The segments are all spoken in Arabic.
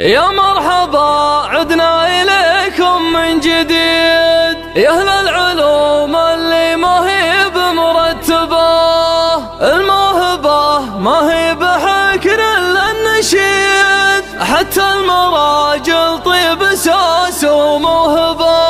يا مرحبا عدنا إليكم من جديد يا أهل العلوم اللي ما هي بمرتبة، الموهبة ما هي بحكر إلا النشيد، حتى المراجل طيب أساس وموهبة.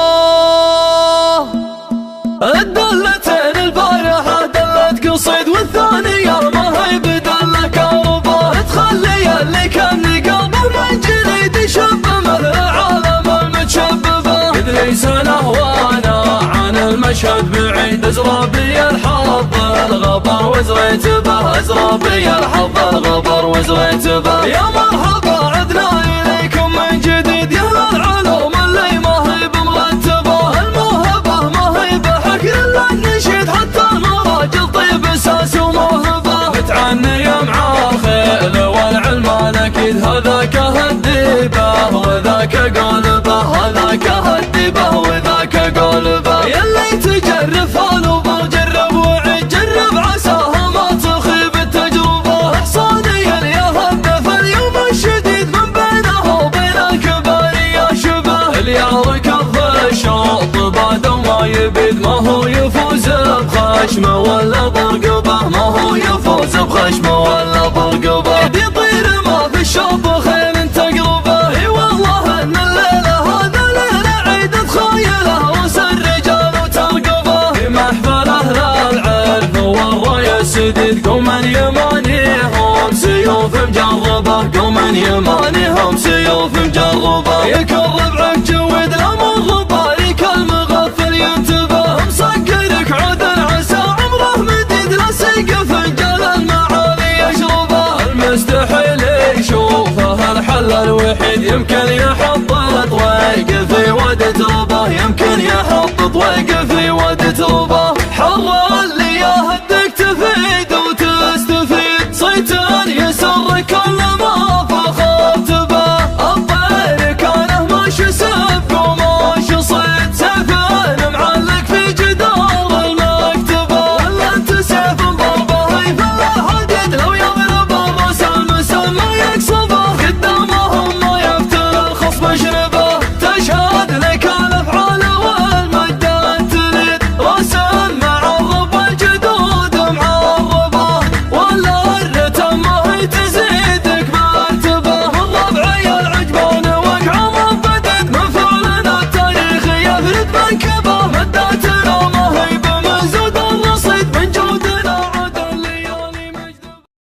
الدلتين البارحة دلت قصيد والثانية ما هي بدلة كربة، تخلي اللي كان قلبه من جديد يشب مثل عالم المتشببة. إذ ليس له وانا عن المشهد بعيد، ازرى بي الحظ الغبر وزريت به، ازرى بي الحظ الغبر وزريت به. يا مرحبا عدنا إليكم من جديد يا أهل العلوم اللي ما هي بمرتبة، الموهبة ما هي بحكر إلا النشيد، حتى المراجل طيب أساس وموهبة. متعني مع الخيل والعلم الأكيد، هذاك هديبه وذاك قلبه، هذاك هديبه وذاك قلبه. يلي تجرب فالوبه جرب وعد، جرب عساها ما تخيب التجربة. إحصاني اللي يهدف اليوم الشديد من بينه وبين الكبار يا شبه، اللي يركض الشوط بعد ما يبيد، ما هو يفوز بخشمه ولا برقبه، ما هو يفوز بخشمه ولا برقبه. يطير ما في الشوط خيل تقربه، اي والله ان الليله هذا ليله عيد تخيله رؤوس الرجال وترقبه. في محفل اهل العلم والراي السديد، قوما يمانيهم سيوف مجربه، قوما يمانيهم سيوف مجربه. يكون ربعك جود الامر بارك المغفل ينتبه، مسكرك عود عسى عمره مديد لا سيقف فنجان المعالي يشربه. المستحيل يشوفه الحل الوحيد، يمكن يحط طويق في ود تربه، يمكن يحط طويق